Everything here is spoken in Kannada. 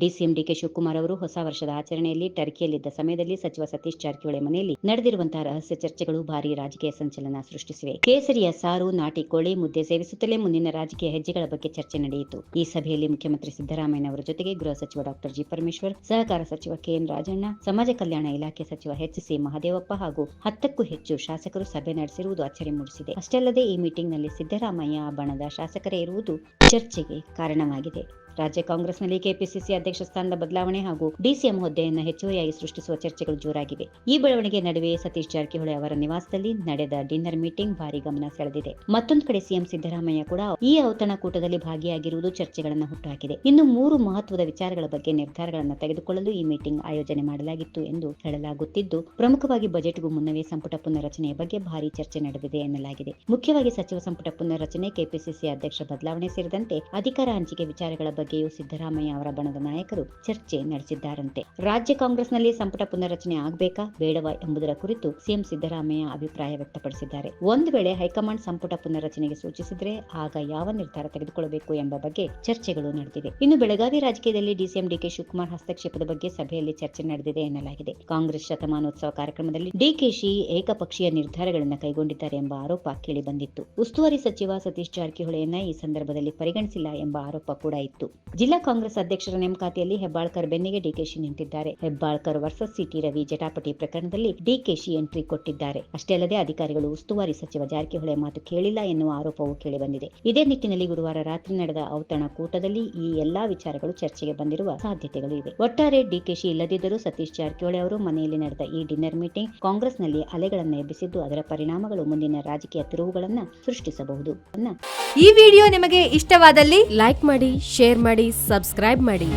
ಡಿಸಿಎಂ ಡಿಕೆ ಶಿವಕುಮಾರ್ ಅವರು ಹೊಸ ವರ್ಷದ ಆಚರಣೆಯಲ್ಲಿ ಟರ್ಕಿಯಲ್ಲಿದ್ದ ಸಮಯದಲ್ಲಿ ಸಚಿವ ಸತೀಶ್ ಜಾರಕಿಹೊಳಿ ಮನೆಯಲ್ಲಿ ನಡೆದಿರುವಂತಹ ರಹಸ್ಯ ಚರ್ಚೆಗಳು ಭಾರೀ ರಾಜಕೀಯ ಸಂಚಲನ ಸೃಷ್ಟಿಸಿವೆ. ಕೇಸರಿಯ ಸಾರು, ನಾಟಿ ಕೋಳಿ, ಮುದ್ದೆ ಸೇವಿಸುತ್ತಲೇ ಮುಂದಿನ ರಾಜಕೀಯ ಹೆಜ್ಜೆಗಳ ಬಗ್ಗೆ ಚರ್ಚೆ ನಡೆಯಿತು. ಈ ಸಭೆಯಲ್ಲಿ ಮುಖ್ಯಮಂತ್ರಿ ಸಿದ್ದರಾಮಯ್ಯ ಅವರ ಜೊತೆಗೆ ಗೃಹ ಸಚಿವ ಡಾ ಜಿ ಪರಮೇಶ್ವರ್, ಸಹಕಾರ ಸಚಿವ ಕೆಎನ್ ರಾಜಣ್ಣ, ಸಮಾಜ ಕಲ್ಯಾಣ ಇಲಾಖೆ ಸಚಿವ ಎಚ್.ಸಿ. ಮಹದೇವಪ್ಪ ಹಾಗೂ 10ಕ್ಕೂ ಹೆಚ್ಚು ಶಾಸಕರು ಸಭೆ ನಡೆಸಿರುವುದು ಅಚ್ಚರಿ ಮೂಡಿಸಿದೆ. ಅಷ್ಟೇ ಅಲ್ಲದೆ ಈ ಮೀಟಿಂಗ್ನಲ್ಲಿ ಸಿದ್ದರಾಮಯ್ಯ ಬಣದ ಶಾಸಕರೇ ಇರುವುದು ಚರ್ಚೆಗೆ ಕಾರಣವಾಗಿದೆ. ರಾಜ್ಯ ಕಾಂಗ್ರೆಸ್ನಲ್ಲಿ ಕೆಪಿಸಿಸಿ ಅಧ್ಯಕ್ಷ ಸ್ಥಾನದ ಬದಲಾವಣೆ ಹಾಗೂ ಡಿಸಿಎಂ ಹುದ್ದೆಯನ್ನು ಹೆಚ್ಚುವರಿಯಾಗಿ ಸೃಷ್ಟಿಸುವ ಚರ್ಚೆಗಳು ಜೋರಾಗಿವೆ. ಈ ಬೆಳವಣಿಗೆ ನಡುವೆ ಸತೀಶ್ ಜಾರಕಿಹೊಳಿ ಅವರ ನಿವಾಸದಲ್ಲಿ ನಡೆದ ಡಿನ್ನರ್ ಮೀಟಿಂಗ್ ಭಾರಿ ಗಮನ ಸೆಳೆದಿದೆ. ಮತ್ತೊಂದು ಕಡೆ ಸಿಎಂ ಸಿದ್ದರಾಮಯ್ಯ ಕೂಡ ಈ ಔತಣಕೂಟದಲ್ಲಿ ಭಾಗಿಯಾಗಿರುವುದು ಚರ್ಚೆಗಳನ್ನು ಹುಟ್ಟುಹಾಕಿದೆ. ಇನ್ನು 3 ಮಹತ್ವದ ವಿಚಾರಗಳ ಬಗ್ಗೆ ನಿರ್ಧಾರಗಳನ್ನು ತೆಗೆದುಕೊಳ್ಳಲು ಈ ಮೀಟಿಂಗ್ ಆಯೋಜನೆ ಮಾಡಲಾಗಿತ್ತು ಎಂದು ಹೇಳಲಾಗುತ್ತಿದ್ದು, ಪ್ರಮುಖವಾಗಿ ಬಜೆಟ್ಗೂ ಮುನ್ನವೇ ಸಂಪುಟ ಪುನರ್ರಚನೆಯ ಬಗ್ಗೆ ಭಾರಿ ಚರ್ಚೆ ನಡೆದಿದೆ ಎನ್ನಲಾಗಿದೆ. ಮುಖ್ಯವಾಗಿ ಸಚಿವ ಸಂಪುಟ ಪುನರ್ರಚನೆ, ಕೆಪಿಸಿಸಿ ಅಧ್ಯಕ್ಷ ಬದಲಾವಣೆ ಸೇರಿದಂತೆ ಅಧಿಕಾರ ಹಂಚಿಕೆ ವಿಚಾರಗಳ ಬಗ್ಗೆಯೂ ಸಿದ್ದರಾಮಯ್ಯ ಅವರ ಬಣದ ನಾಯಕರು ಚರ್ಚೆ ನಡೆಸಿದ್ದಾರಂತೆ. ರಾಜ್ಯ ಕಾಂಗ್ರೆಸ್ನಲ್ಲಿ ಸಂಪುಟ ಪುನರ್ರಚನೆ ಆಗಬೇಕಾ ಬೇಡವಾ ಎಂಬುದರ ಕುರಿತು ಸಿಎಂ ಸಿದ್ದರಾಮಯ್ಯ ಅಭಿಪ್ರಾಯ ವ್ಯಕ್ತಪಡಿಸಿದ್ದಾರೆ. ಒಂದು ವೇಳೆ ಹೈಕಮಾಂಡ್ ಸಂಪುಟ ಪುನರ್ರಚನೆಗೆ ಸೂಚಿಸಿದರೆ ಆಗ ಯಾವ ನಿರ್ಧಾರ ತೆಗೆದುಕೊಳ್ಳಬೇಕು ಎಂಬ ಬಗ್ಗೆ ಚರ್ಚೆಗಳು ನಡೆದಿವೆ. ಇನ್ನು ಬೆಳಗಾವಿ ರಾಜಕೀಯದಲ್ಲಿ ಡಿಸಿಎಂ ಡಿಕೆ ಶಿವಕುಮಾರ್ ಹಸ್ತಕ್ಷೇಪದ ಬಗ್ಗೆ ಸಭೆಯಲ್ಲಿ ಚರ್ಚೆ ನಡೆದಿದೆ ಎನ್ನಲಾಗಿದೆ. ಕಾಂಗ್ರೆಸ್ ಶತಮಾನೋತ್ಸವ ಕಾರ್ಯಕ್ರಮದಲ್ಲಿ ಡಿಕೆಶಿ ಏಕಪಕ್ಷೀಯ ನಿರ್ಧಾರಗಳನ್ನು ಕೈಗೊಂಡಿದ್ದಾರೆ ಎಂಬ ಆರೋಪ ಕೇಳಿಬಂದಿತ್ತು. ಉಸ್ತುವಾರಿ ಸಚಿವ ಸತೀಶ್ ಜಾರಕಿಹೊಳಿಯನ್ನ ಈ ಸಂದರ್ಭದಲ್ಲಿ ಪರಿಗಣಿಸಿಲ್ಲ ಎಂಬ ಆರೋಪ ಕೂಡ ಇತ್ತು. ಜಿಲ್ಲಾ ಕಾಂಗ್ರೆಸ್ ಅಧ್ಯಕ್ಷರ ನೇಮಕಾತಿಯಲ್ಲಿ ಹೆಬ್ಬಾಳ್ಕರ್ ಬೆನ್ನಿಗೆ ಡಿಕೆಶಿ ನಿಂತಿದ್ದಾರೆ. ಹೆಬ್ಬಾಳ್ಕರ್ ವರ್ಸಸ್ ಸಿಟಿ ರವಿ ಜಟಾಪಟಿ ಪ್ರಕರಣದಲ್ಲಿ ಡಿಕೆಶಿ ಎಂಟ್ರಿ ಕೊಟ್ಟಿದ್ದಾರೆ. ಅಷ್ಟೇ ಅಲ್ಲದೆ ಅಧಿಕಾರಿಗಳು ಉಸ್ತುವಾರಿ ಸಚಿವ ಜಾರಕಿಹೊಳಿ ಮಾತು ಕೇಳಿಲ್ಲ ಎನ್ನುವ ಆರೋಪವೂ ಕೇಳಿಬಂದಿದೆ. ಇದೇ ನಿಟ್ಟಿನಲ್ಲಿ ಗುರುವಾರ ರಾತ್ರಿ ನಡೆದ ಔತಣಕೂಟದಲ್ಲಿ ಈ ಎಲ್ಲಾ ವಿಚಾರಗಳು ಚರ್ಚೆಗೆ ಬಂದಿರುವ ಸಾಧ್ಯತೆಗಳು ಇವೆ. ಒಟ್ಟಾರೆ ಡಿಕೆಶಿ ಇಲ್ಲದಿದ್ದರೂ ಸತೀಶ್ ಜಾರಕಿಹೊಳಿ ಅವರು ಮನೆಯಲ್ಲಿ ನಡೆದ ಈ ಡಿನ್ನರ್ ಮೀಟಿಂಗ್ ಕಾಂಗ್ರೆಸ್ನಲ್ಲಿ ಅಲೆಗಳನ್ನು ಎಬ್ಬಿಸಿದ್ದು, ಅದರ ಪರಿಣಾಮಗಳು ಮುಂದಿನ ರಾಜಕೀಯ ತಿರುವುಗಳನ್ನು ಸೃಷ್ಟಿಸಬಹುದು. ಈ ವಿಡಿಯೋ ನಿಮಗೆ ಇಷ್ಟವಾದಲ್ಲಿ ಲೈಕ್ ಮಾಡಿ, ಶೇರ್ ಮಾಡಿ, ಸಬ್ಸ್ಕ್ರೈಬ್ ಮಾಡಿ.